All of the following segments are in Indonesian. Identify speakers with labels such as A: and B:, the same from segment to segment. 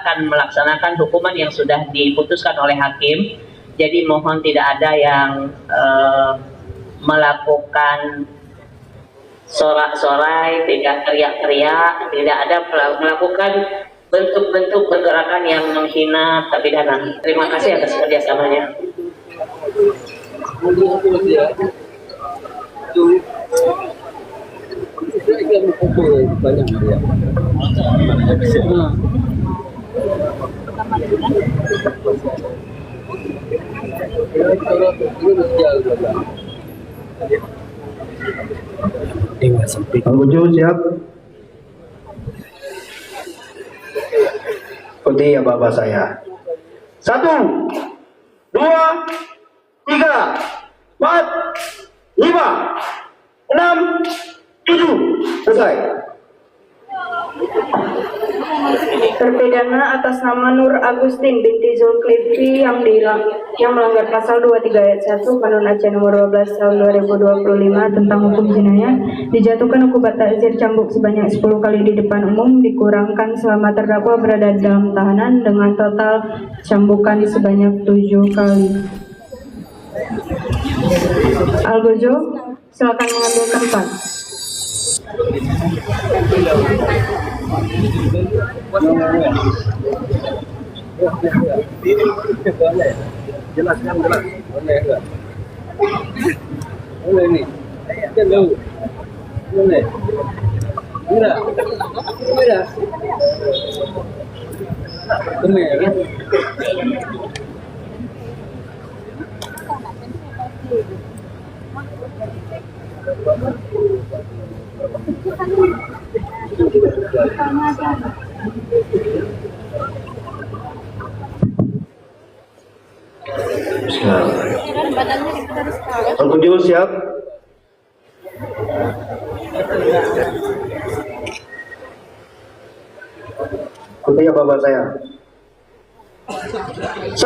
A: akan melaksanakan hukuman yang sudah diputuskan oleh hakim. Jadi mohon tidak ada yang melakukan sorak-sorai, tidak teriak-teriak, tidak ada melakukan bentuk-bentuk pergerakan yang menghina terpidana. Terima kasih atas kerjasamanya.
B: Pengunjung siap? Ikuti ya bapak saya. 1, 2, 3, 4, 5, 6, 7. Selesai.
C: Terpidana atas nama Nur Agustin binti Zulkifli yang melanggar pasal 23 ayat 1 Kanun Aceh nomor 12 tahun 2025 tentang hukum jinayah dijatuhkan hukuman takzir cambuk sebanyak 10 kali di depan umum, dikurangkan selama terdakwa berada dalam tahanan dengan total cambukan sebanyak 7 kali. Algojo, silakan mengambil tempat.
D: Jelaskan jelas. Boleh enggak? Boleh nih. Kan tahu. Boleh. Mira. Mira. Benar.
B: Pengunjung siap? Ikuti ya bapak saya. 1,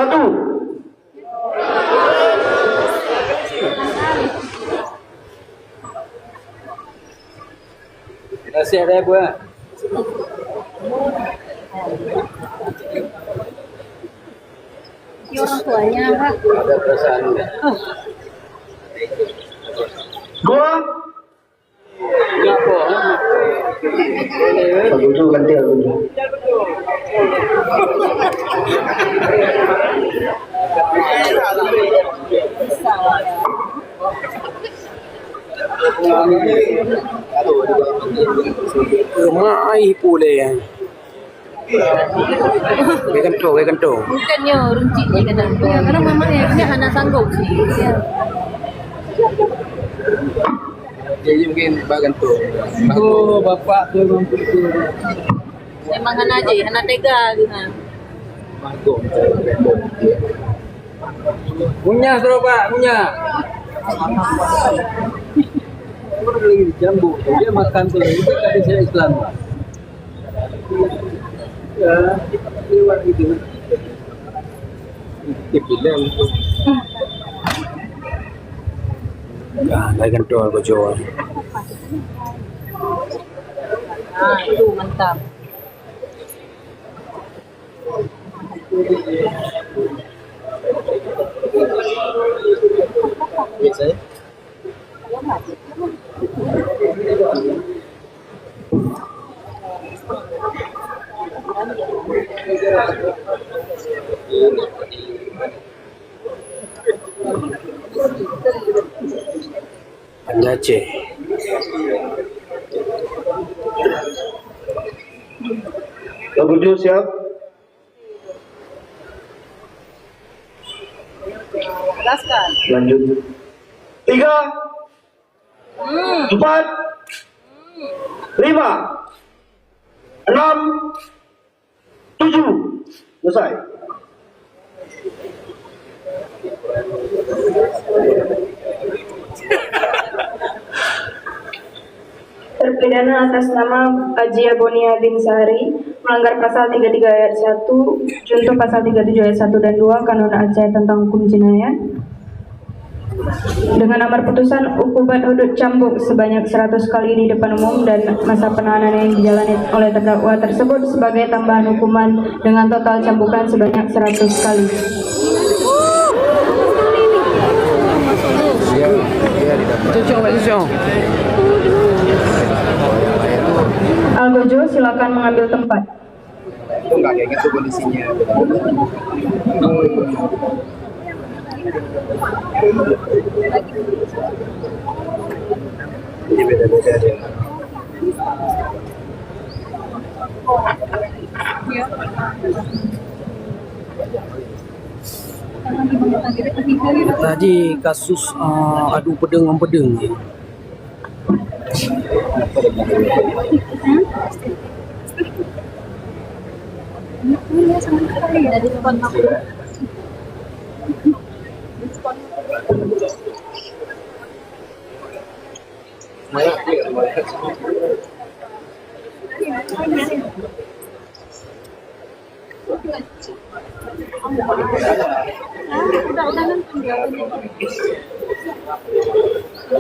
D: Kasih ada buat.
C: Orang tuanya, Pak.
D: Ada perasaan enggak?
B: 2.
D: Enggak kok.
B: Pengunjung ganti pengunjung.
D: Mai pula yang. Gue kentong.
C: Bukannya runcitnya kenapa? Karena mamanya ini anak sanggup sih. Ya.
D: Jadi mungkin bagan tuh. Oh, bapak tuh memang betul.
C: Emang anak aja, anak tega gitu.
D: Magong. Punya terus Pak, punya. Orang lagi di jambu, dia makan tuh. Itu tadi saya Islam. Ya, lewat gitu. Dibilang tuh. Ya, lagi kental bocor.
C: Ah, itu mantap.
D: Biasa ya? Aceh.
B: Pengunjung siap?
C: Jelaskan.
B: Lanjut. 3, 4, 5, 6, 7. Selesai.
C: Terpidana atas nama Haji Abonia bin Sahari melanggar pasal 33 ayat 1, junto pasal 37 ayat 1 dan 2 Kanun Aceh tentang hukum jinayah Dengan amar putusan hukuman hudud cambuk sebanyak 100 kali di depan umum dan masa penahanan yang dijalani oleh terdakwa tersebut sebagai tambahan hukuman dengan total cambukan sebanyak 100 kali. Algojo, silakan mengambil tempat.
D: Itu nggak kayak gitu kondisinya. Ini beda-beda dia.
E: Tadi kasus adu pedang mempedeng.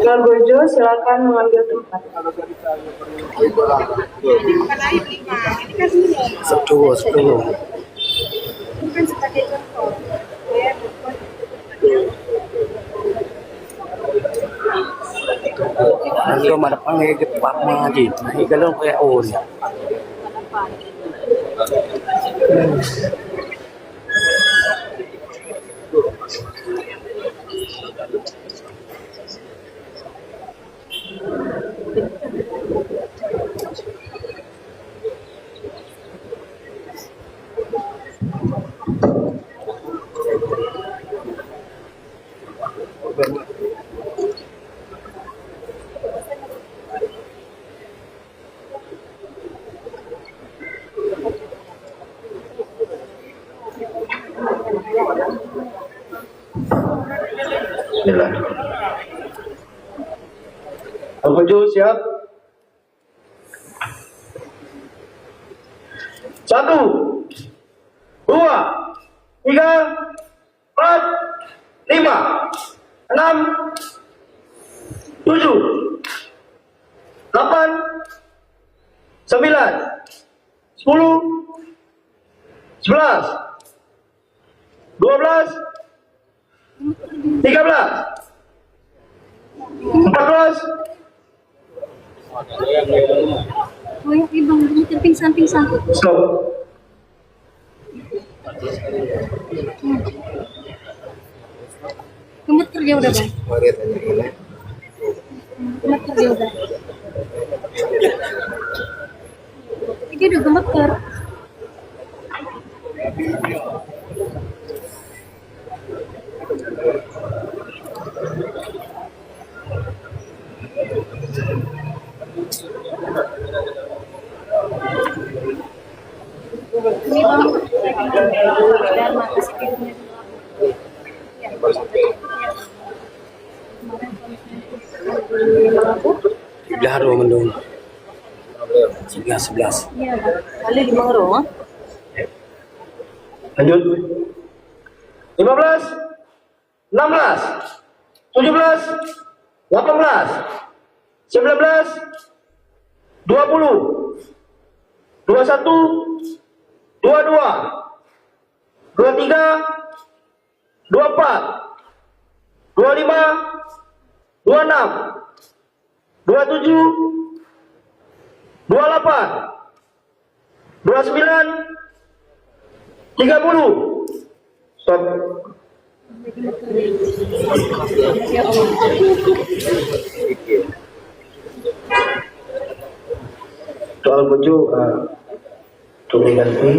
C: Algojo, silakan mengambil tempat.
E: Setuju. Nanti rumah depan kayak gepak lagi. Nah, kalau kayak on.
B: Bismillah. Algojo siap. 1, 2, 3, 4, 5, 6, 7, 8, 9, 10, 11, 12, 13, 14,
F: Oh ya, bang, pingsan.
B: stop.
F: Gemut kerja udah bang. Gemut kerja udah. Dia udah gemeter. Ini bang, dan mata sikitnya.
E: Sudah ada mendung. 11.
F: Iya, kali di Mangro.
B: Lanjut. 15, 16, 17, 18, 19, 20, 21, 22, 23, 24, 25, 26, 27, 28, 29, 30. Stop. Soal baju tolong ganti.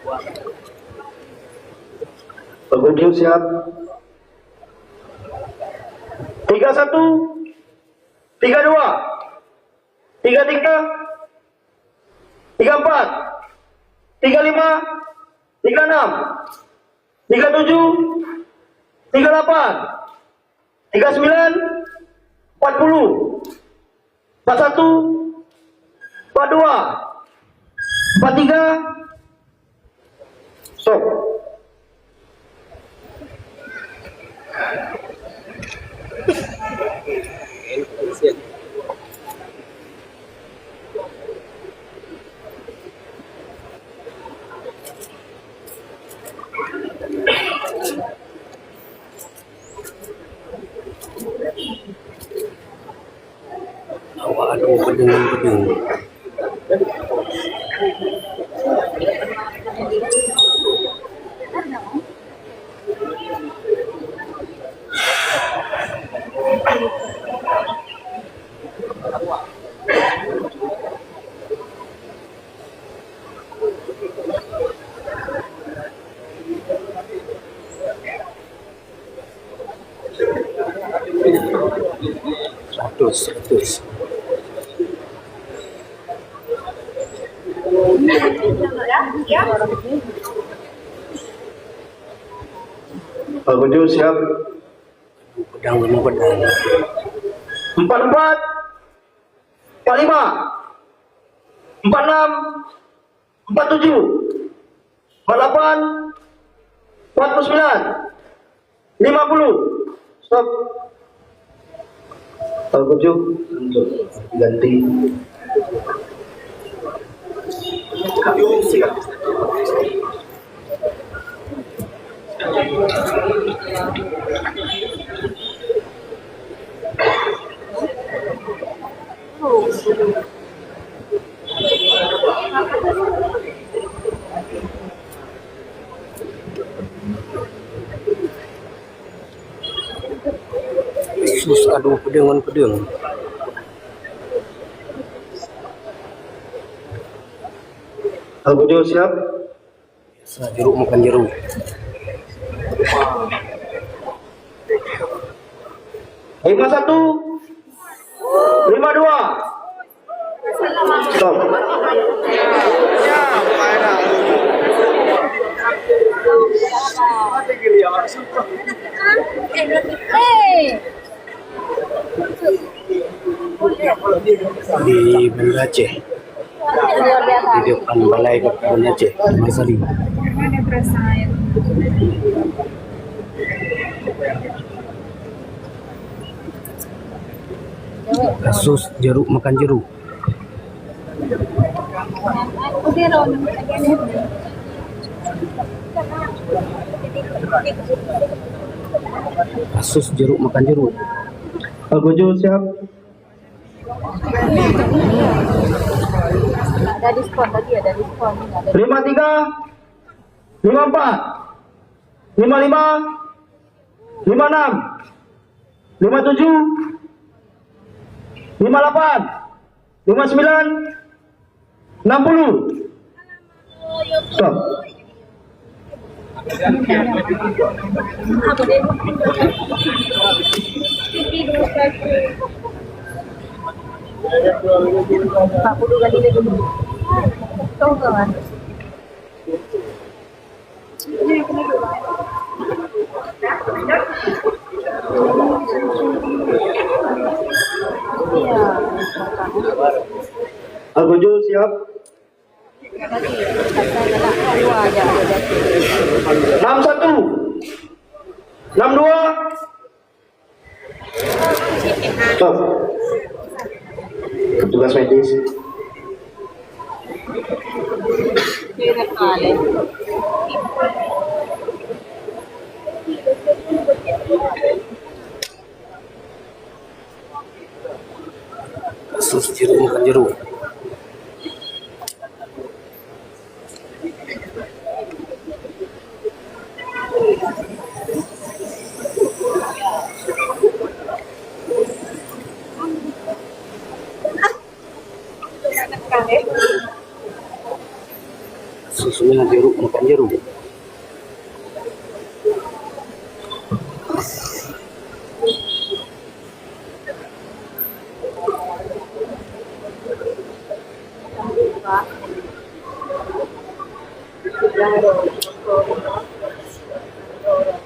B: Pak Gunju siap. 31, 32, 33, 34, 35, 36, 37, 38, 39, 40, 41, 42, 43, stop.
E: Awak ada pedeng-pedeng. Seratus.
B: Pak Gunju siap.
E: Pedang.
B: 44, 45, 46, 47, 48, 49, 50. Stop. Pak Gunju untuk ganti.
E: Sus, aduh pedang.
B: Pak Gunju siap.
E: Jeruk makan jeruk.
B: 51, 52. Stop.
E: Di Banda Aceh, di depan Balai Kebun Aceh, Masari. Kasus jeruk makan jeruk. Kasus jeruk makan jeruk.
B: Pak Gunju siap.
F: Ada diskon tadi, ada diskon.
B: 53, 54, 55, 56, 57, 58, 59, 60. Stop. Pak Gunju siap. 61, 62. Stop. Petugas medis.
E: Kasus jeruk makan jeruk. Susunya jeruk, makan jeruk.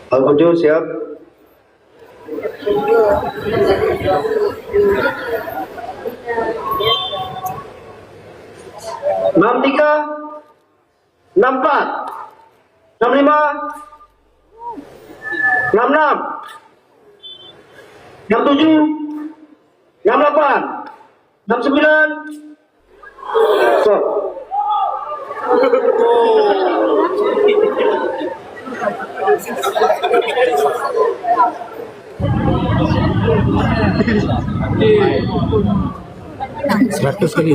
B: Al-Qudu siap. Enam tiga, 64, 65, 66, 67, 68, 69. Stop.
E: Seratus kali.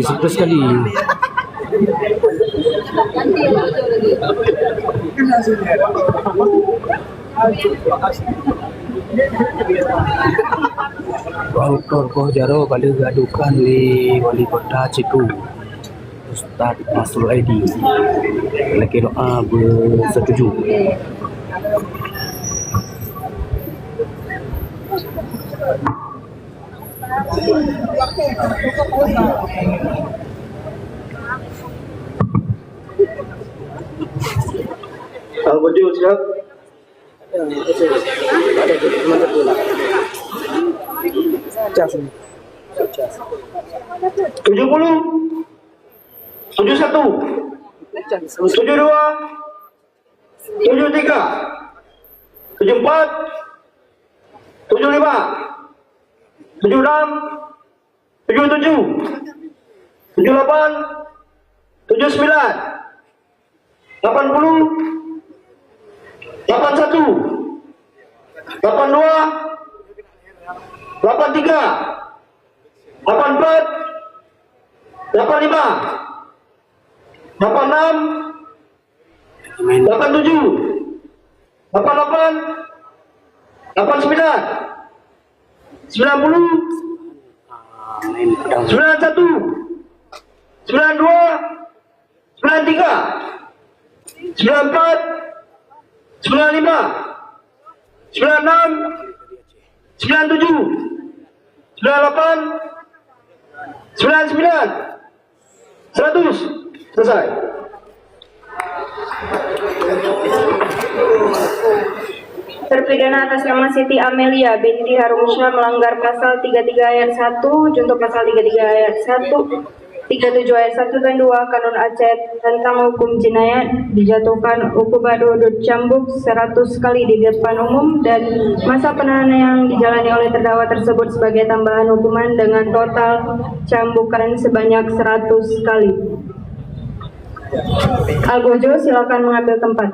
E: Kau jaro kali gadukan di wali kota Ciku Ustaz Nasrul Aidi lagi doa bersetuju.
B: Al-Qudu siap. Tujuh puluh, 71, 72, 73, 74, 75, 76, 77, 78, 79, 80, 81, 82, 83, 84, 85, 86, 87, 88, 89, 90, 91, 92, 93, 94, 95, 96, 97, 98, 99, 100. Selesai.
C: Terpidana atas nama Siti Amelia binti Harumsyah melanggar pasal 33 ayat 1, junto pasal 33 ayat 1, 37 ayat 1 dan 2 Kanun Aceh tentang hukum jinayat, dijatuhkan hukuman hudud cambuk 100 kali di depan umum dan masa penahanan yang dijalani oleh terdakwa tersebut sebagai tambahan hukuman dengan total cambukan sebanyak 100 kali. Al-Gojo silakan mengambil tempat.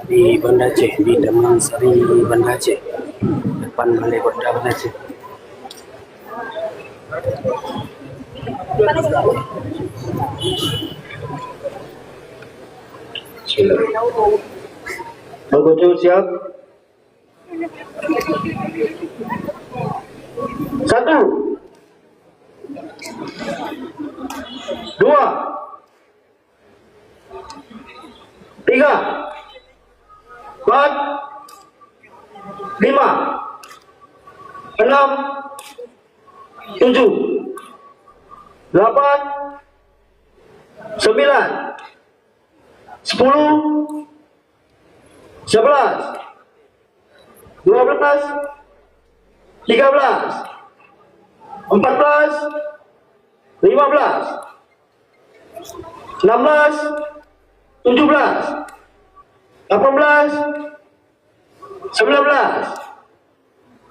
E: Di Banda Aceh, di Taman Sari Banda Aceh, depan Balai Kota Banda Aceh.
B: Al-Qudu siap. 1, 2, 3, 4, 5, 6, 7, 8, 9, 10, 11, 12, 13, 14, 15, 16, 17, 18, 19,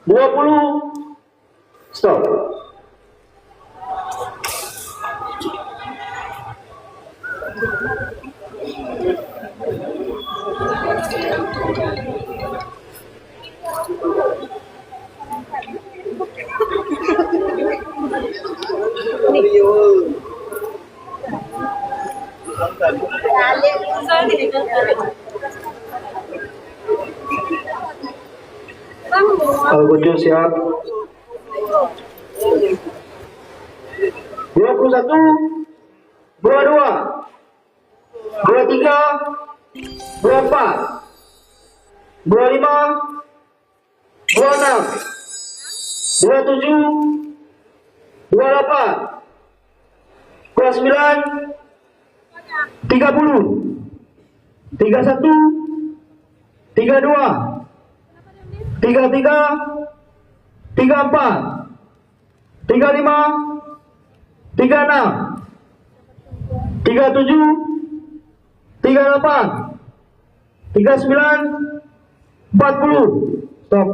B: 20, stop. Al-Qudus siap. 21, 22, 23, 24, 25, 26, 27, 28, 29, 30, 31, 32, 33, 34, 35, 36, 37, 38, 39, 40. Stop.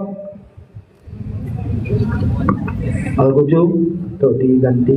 B: Al-Qudus untuk diganti.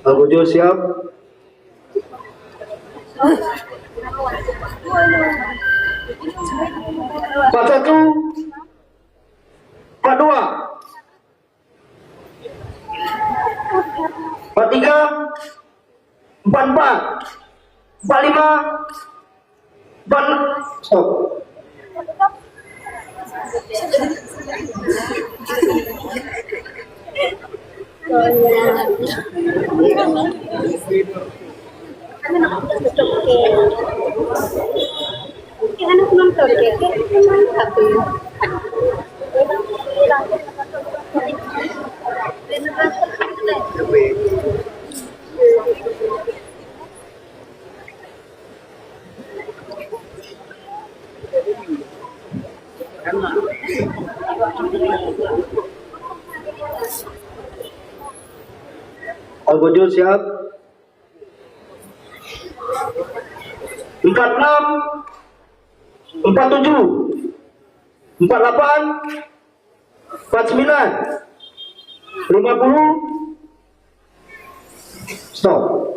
B: Al-Qudus siap. 41, 42, 43, 44, 45, 46. Stop. Al-Qudus siap. 46, 47, 48, 49, 50. Stop.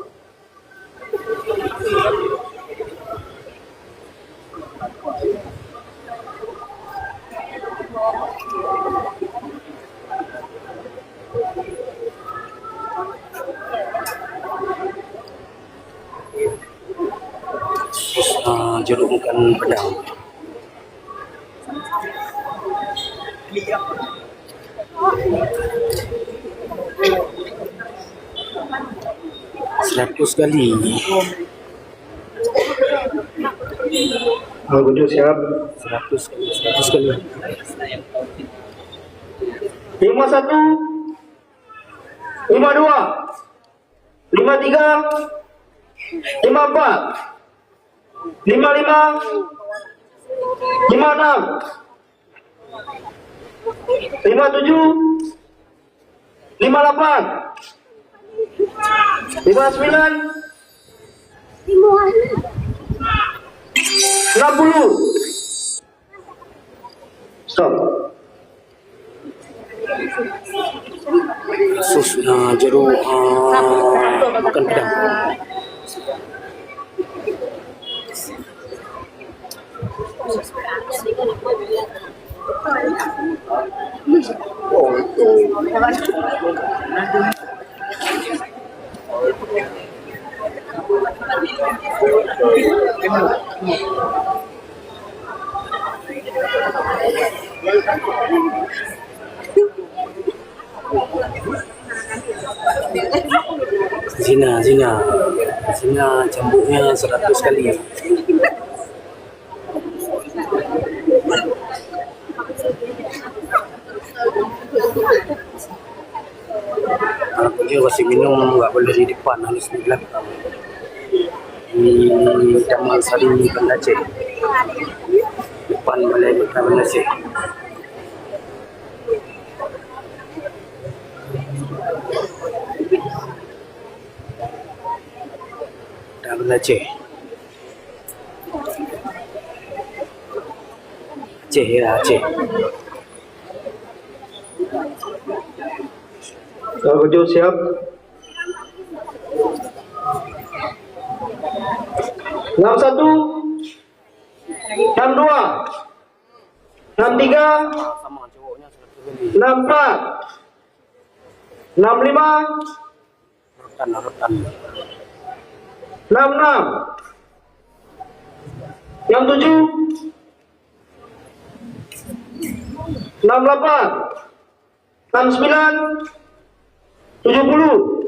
E: Jerumkan pedang. Seratus kali.
B: Al-Qudus siap.
E: 100 kali. 100 kali.
B: 51, 52, 53, 54, 55, 56, 57, 58, 59, 60. Stop.
E: Sus, jeruk makan pedang. Zina cambuknya 100 kali. Kalau dia masih minum nggak boleh di depan, harus di belakang. Di Taman Sari Banda Aceh, depan Balai Kota Banda Aceh. Banda Aceh. Aceh ya, Aceh.
B: Kalau Kojo siap. 61, 62, 63,
E: Sama cowoknya 100 kali.
B: 64, 65,
E: Rotan.
B: 66, yang 7, 68, 69, 70.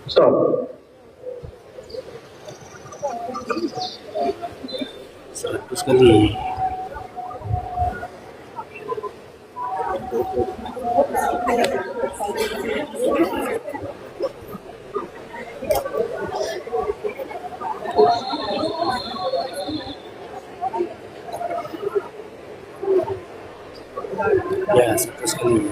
B: Stop.
E: 100 kali. Ya, 100 kali.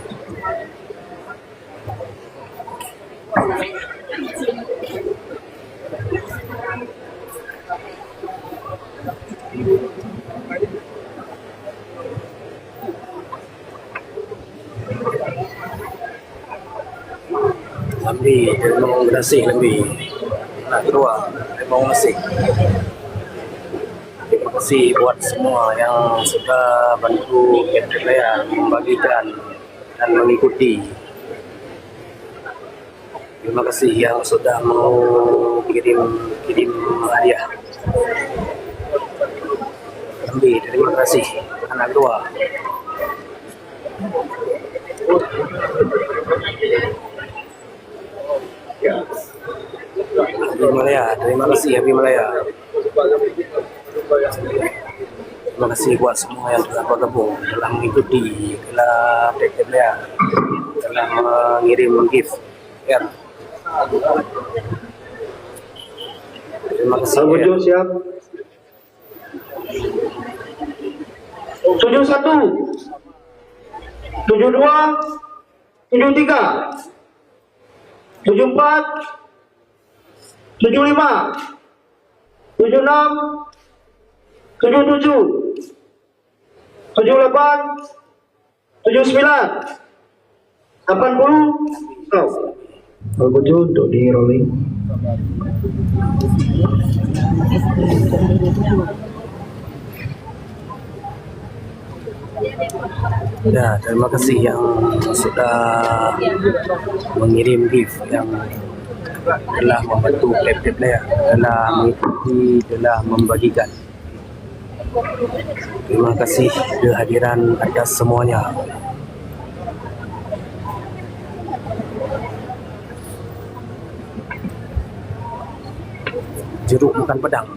E: Lebih, terima kasih lebih. Nak kedua, terima kasih. Terima kasih buat semua yang sudah bantu saya membagikan dan mengikuti. Terima kasih yang sudah mau kirim hadiah. Lebih, terima kasih. Anak kedua. Terima kasih Abi Malaya. Terima kasih buat semua yang telah bergabung, telah mengikuti, telah telah mengirim gift. Ya. Terima kasih.
B: Kalau Kojo siap. 71, 72, 73, 74, 75, 76, 77, 78, 79, 80. Stop. Kalau Kojo untuk di rolling.
E: Ya, terima kasih yang sudah mengirim gift, yang telah membantu player, telah mengikuti, telah membagikan. Terima kasih kehadiran atas semuanya. Jeruk bukan pedang.